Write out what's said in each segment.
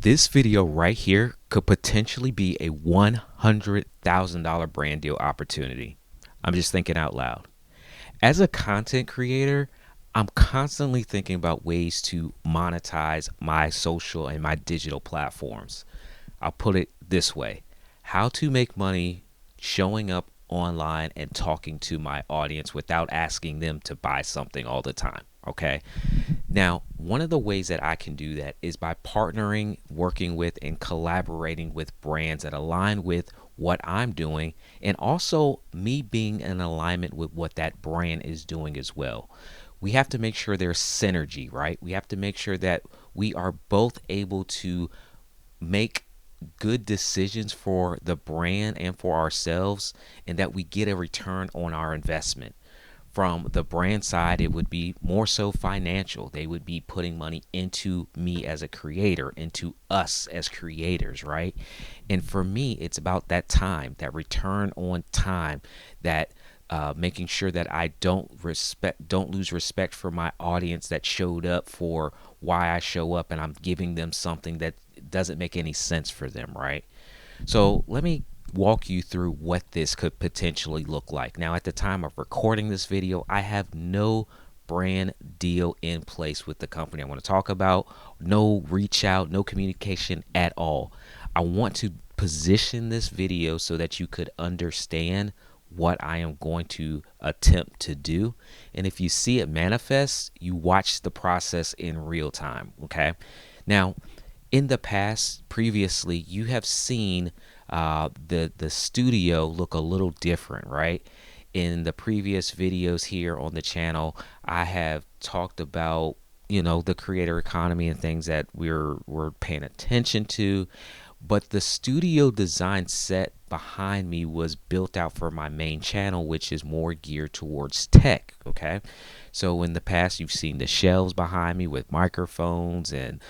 This video right here could potentially be a $100,000 brand deal opportunity. I'm just thinking out loud. As a content creator, I'm constantly thinking about ways to monetize my social and my digital platforms. I'll put it this way: how to make money showing up online and talking to my audience without asking them to buy something all the time. Okay. Now, one of the ways that I can do that is by partnering, working with, and collaborating with brands that align with what I'm doing, and also me being in alignment with what that brand is doing as well. We have to make sure there's synergy, right? We have to make sure that we are both able to make good decisions for the brand and for ourselves, and that we get a return on our investment. From the brand side, it would be more so financial. They would be putting money into me as a creator, into us as creators, right? And for me, it's about that time, that return on time, that making sure that I don't lose respect for my audience that showed up for why I show up, and I'm giving them something that doesn't make any sense for them, right? So let me walk you through what this could potentially look like. Now, at the time of recording this video, I have no brand deal in place with the company I want to talk about, no reach out, no communication at all. I want to position this video so that you could understand what I am going to attempt to do. And if you see it manifest, you watch the process in real time. Okay. Now, in the past, previously, you have seen the studio look a little different, right? In the previous videos here on the channel, I have talked about, the creator economy and things that we're paying attention to. But the studio design set behind me was built out for my main channel, which is more geared towards tech. Okay. So in the past, you've seen the shelves behind me with microphones and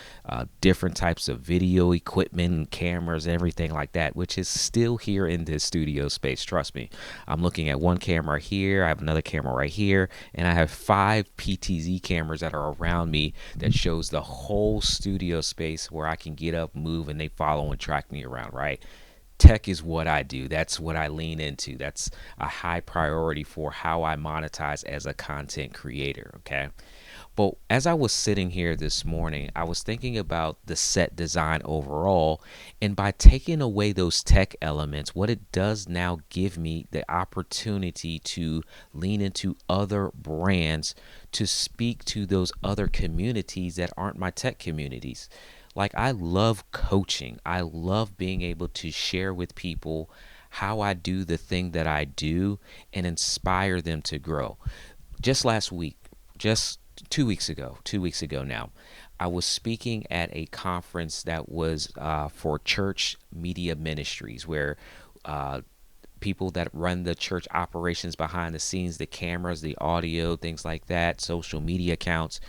different types of video equipment and cameras and everything like that, which is still here in this studio space. Trust me. I'm looking at one camera here. I have another camera right here, and I have 5 PTZ cameras that are around me that shows the whole studio space where I can get up, move, and they follow and track me around, right? Tech is what I do. That's what I lean into. That's a high priority for how I monetize as a content creator. Okay. But as I was sitting here this morning, I was thinking about the set design overall. And by taking away those tech elements, what it does now give me the opportunity to lean into other brands to speak to those other communities that aren't my tech communities. Like, I love coaching. I love being able to share with people how I do the thing that I do and inspire them to grow. Just last week, just 2 weeks ago now, I was speaking at a conference that was for church media ministries, where people that run the church operations behind the scenes, the cameras, the audio, things like that, social media accounts.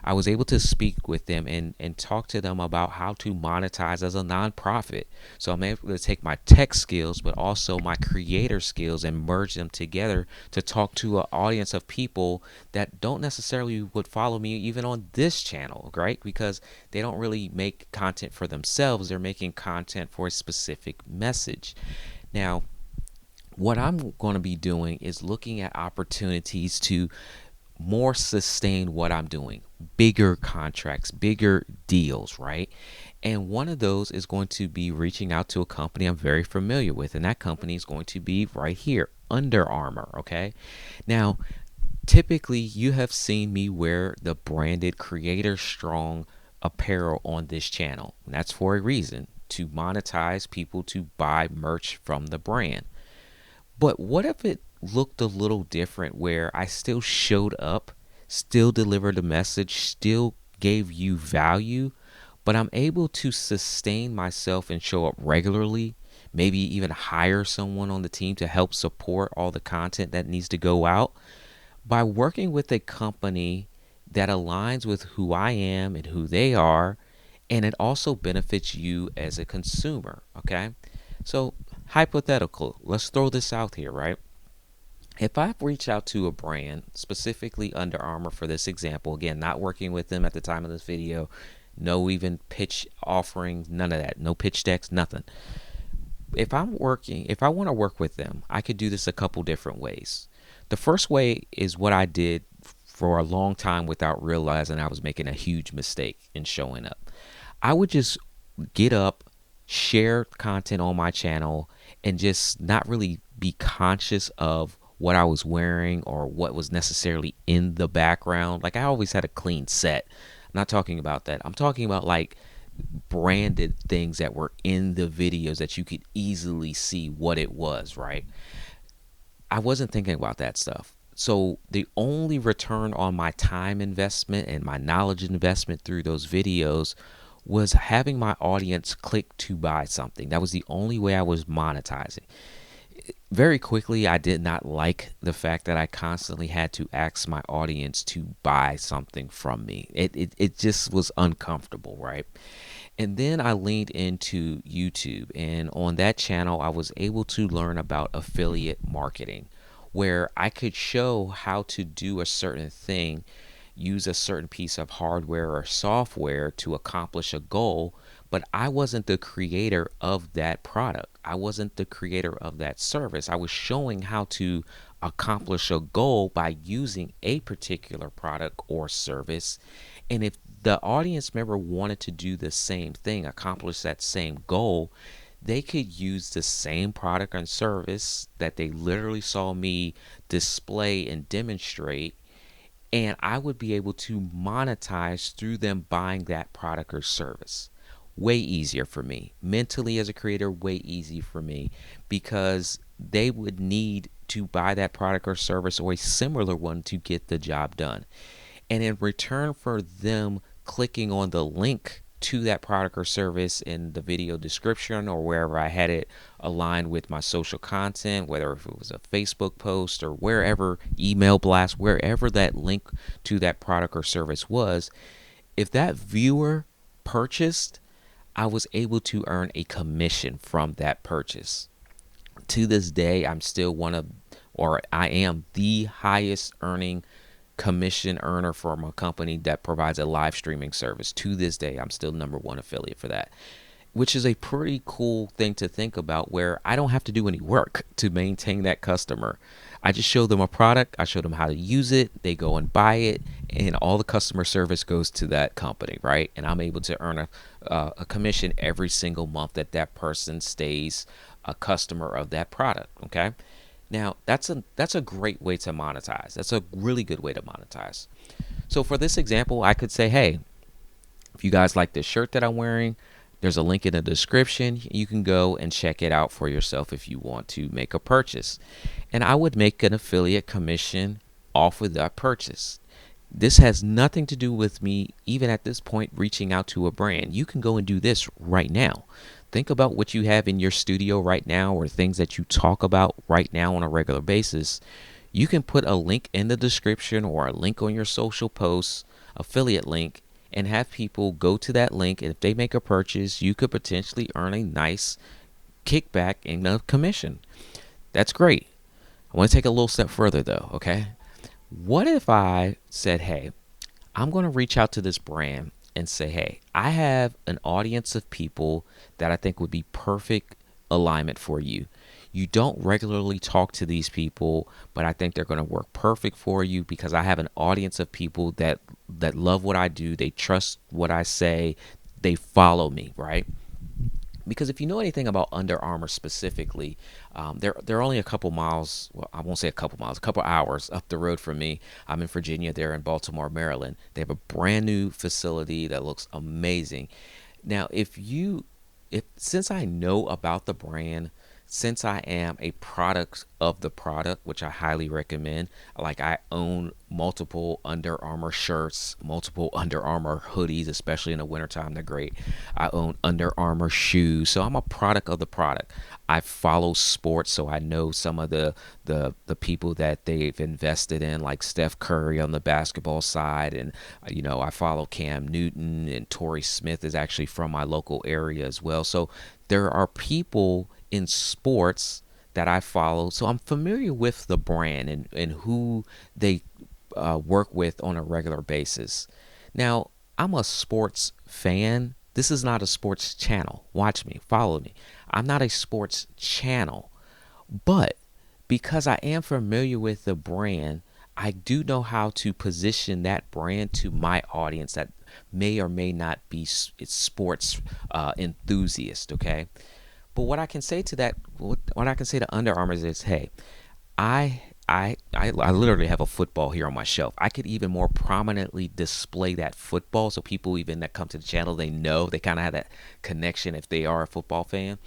I was able to speak with them and talk to them about how to monetize as a nonprofit. So I'm able to take my tech skills, but also my creator skills, and merge them together to talk to an audience of people that don't necessarily would follow me even on this channel, right? Because they don't really make content for themselves. They're making content for a specific message. Now, what I'm going to be doing is looking at opportunities to more sustain what I'm doing, bigger contracts, bigger deals, right? And one of those is going to be reaching out to a company I'm very familiar with, and that company is going to be right here, Under Armour. Okay. Now, typically you have seen me wear the branded Creator Strong apparel on this channel, and that's for a reason: to monetize people to buy merch from the brand. But what if it looked a little different, where I still showed up, still delivered a message, still gave you value, but I'm able to sustain myself and show up regularly, maybe even hire someone on the team to help support all the content that needs to go out by working with a company that aligns with who I am and who they are, and it also benefits you as a consumer. Okay. So, hypothetical, let's throw this out here, right? If I reach out to a brand, specifically Under Armour for this example, again, not working with them at the time of this video, no even pitch offerings, none of that, no pitch decks, nothing. If I want to work with them, I could do this a couple different ways. The first way is what I did for a long time without realizing I was making a huge mistake in showing up. I would just get up, share content on my channel, and just not really be conscious of what I was wearing or what was necessarily in the background. Like I always had a clean set. I'm not talking about that. I'm talking about like branded things that were in the videos that you could easily see what it was, right? I wasn't thinking about that stuff. So the only return on my time investment and my knowledge investment through those videos was having my audience click to buy something. That was the only way I was monetizing. Very quickly, I did not like the fact that I constantly had to ask my audience to buy something from me. It just was uncomfortable, right? And then I leaned into YouTube, and on that channel, I was able to learn about affiliate marketing, where I could show how to do a certain thing, use a certain piece of hardware or software to accomplish a goal, but I wasn't the creator of that product. I wasn't the creator of that service. I was showing how to accomplish a goal by using a particular product or service. And if the audience member wanted to do the same thing, accomplish that same goal, they could use the same product and service that they literally saw me display and demonstrate, and I would be able to monetize through them buying that product or service. Way easier for me. Mentally, as a creator, way easy for me because they would need to buy that product or service or a similar one to get the job done. And in return for them clicking on the link to that product or service in the video description or wherever I had it aligned with my social content, whether if it was a Facebook post or wherever, email blast, wherever that link to that product or service was, if that viewer purchased, I was able to earn a commission from that purchase. To this day, I'm still one of, or I am the highest earning commission earner from a company that provides a live streaming service. To this day, I'm still number one affiliate for that, which is a pretty cool thing to think about where I don't have to do any work to maintain that customer. I just show them a product, I show them how to use it, they go and buy it, and all the customer service goes to that company, right? And I'm able to earn a commission every single month that that person stays a customer of that product, okay? Now, that's a great way to monetize. That's a really good way to monetize. So for this example, I could say, hey, if you guys like this shirt that I'm wearing, there's a link in the description. You can go and check it out for yourself if you want to make a purchase. And I would make an affiliate commission off of that purchase. This has nothing to do with me, even at this point, reaching out to a brand. You can go and do this right now. Think about what you have in your studio right now or things that you talk about right now on a regular basis. You can put a link in the description or a link on your social posts, affiliate link, and have people go to that link. And if they make a purchase, you could potentially earn a nice kickback in a commission. That's great. I want to take a little step further though, okay? What if I said, hey, I'm going to reach out to this brand and say, hey, I have an audience of people that I think would be perfect alignment for you. You don't regularly talk to these people, but I think they're going to work perfect for you because I have an audience of people that love what I do. They trust what I say. They follow me, right? Because if you know anything about Under Armour specifically, they're only a couple miles. Well, I won't say a couple miles, a couple hours up the road from me. I'm in Virginia. They're in Baltimore, Maryland. They have a brand new facility that looks amazing. Now, if since I know about the brand, since I am a product of the product, which I highly recommend, like I own multiple Under Armour shirts, multiple Under Armour hoodies, especially in the wintertime, they're great. I own Under Armour shoes, so I'm a product of the product. I follow sports, so I know some of the people that they've invested in, like Steph Curry on the basketball side, and I follow Cam Newton, and Torrey Smith is actually from my local area as well. So there are people in sports that I follow, so I'm familiar with the brand and who they work with on a regular basis. Now, I'm a sports fan. This is not a sports channel. Watch me, follow me. I'm not a sports channel. But because I am familiar with the brand, I do know how to position that brand to my audience that may or may not be it's sports enthusiast. Okay, but what I can say to that, what I can say to Under Armour is, hey, I literally have a football here on my shelf. I could even more prominently display that football so people even that come to the channel, they know, they kind of have that connection if they are a football fan.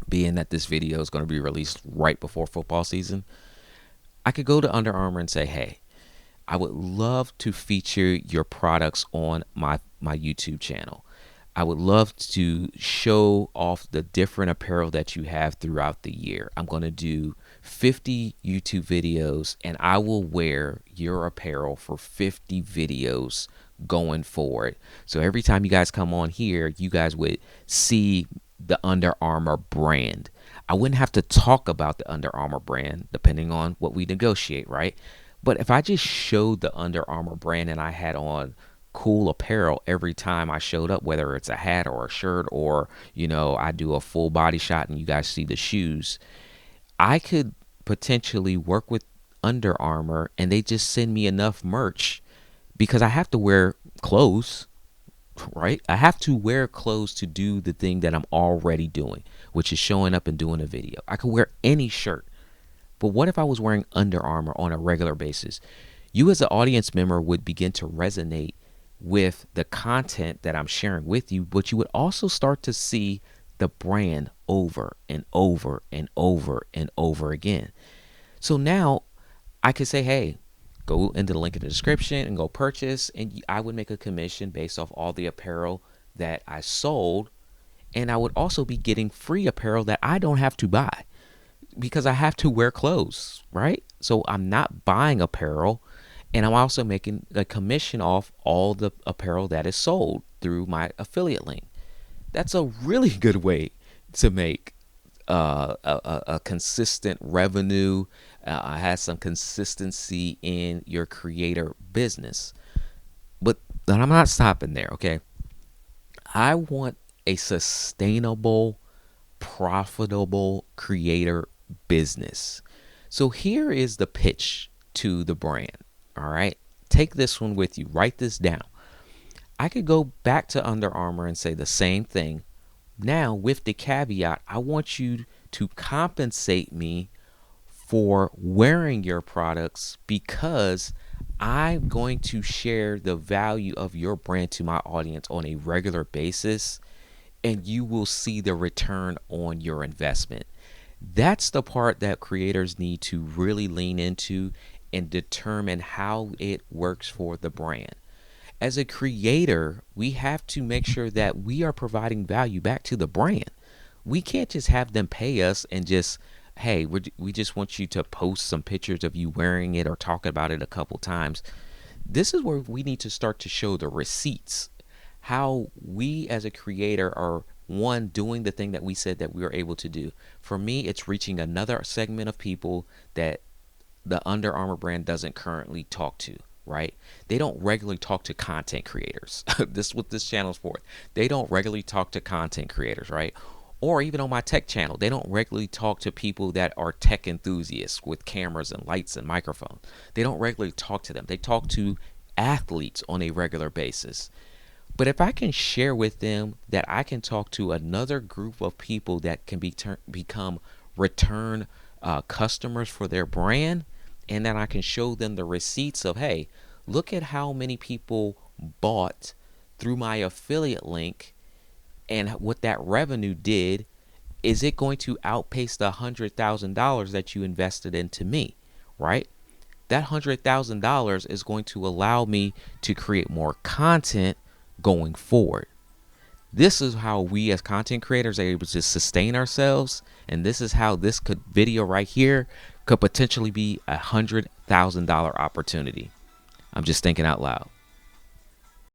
Being that this video is going to be released right before football season, I could go to Under Armour and say, hey, I would love to feature your products on my YouTube channel. I would love to show off the different apparel that you have throughout the year. I'm going to do 50 YouTube videos and I will wear your apparel for 50 videos going forward. So every time you guys come on here, you guys would see the Under Armour brand. I wouldn't have to talk about the Under Armour brand depending on what we negotiate, right? But if I just showed the Under Armour brand and I had on cool apparel every time I showed up, whether it's a hat or a shirt or, I do a full body shot and you guys see the shoes, I could potentially work with Under Armour and they just send me enough merch because I have to wear clothes, right? I have to wear clothes to do the thing that I'm already doing, which is showing up and doing a video. I could wear any shirt. But what if I was wearing Under Armour on a regular basis? You as an audience member would begin to resonate with the content that I'm sharing with you, but you would also start to see the brand over and over and over and over again. So now I could say, hey, go into the link in the description and go purchase, and I would make a commission based off all the apparel that I sold, and I would also be getting free apparel that I don't have to buy because I have to wear clothes, right? So I'm not buying apparel, and I'm also making a commission off all the apparel that is sold through my affiliate link. That's a really good way to make a consistent revenue, has some consistency in your creator business. But I'm not stopping there, okay? I want a sustainable, profitable creator business. So here is the pitch to the brand, all right? Take this one with you. Write this down. I could go back to Under Armour and say the same thing. Now, with the caveat, I want you to compensate me for wearing your products because I'm going to share the value of your brand to my audience on a regular basis, and you will see the return on your investment. That's the part that creators need to really lean into and determine how it works for the brand. As a creator, we have to make sure that we are providing value back to the brand. We can't just have them pay us and just, hey, we just want you to post some pictures of you wearing it or talk about it a couple times. This is where we need to start to show the receipts, how we as a creator are, one, doing the thing that we said that we were able to do. For me, it's reaching another segment of people that the Under Armour brand doesn't currently talk to, right? They don't regularly talk to content creators. This is what this channel is for. They don't regularly talk to content creators, right? Or even on my tech channel, they don't regularly talk to people that are tech enthusiasts with cameras and lights and microphones. They don't regularly talk to them. They talk to athletes on a regular basis. But if I can share with them that I can talk to another group of people that can become return customers for their brand, and then I can show them the receipts of, hey, look at how many people bought through my affiliate link and what that revenue did, is it going to outpace the $100,000 that you invested into me, right? That $100,000 is going to allow me to create more content going forward. This is how we as content creators are able to sustain ourselves, and this is how this video right here could potentially be $100,000 opportunity. I'm just thinking out loud.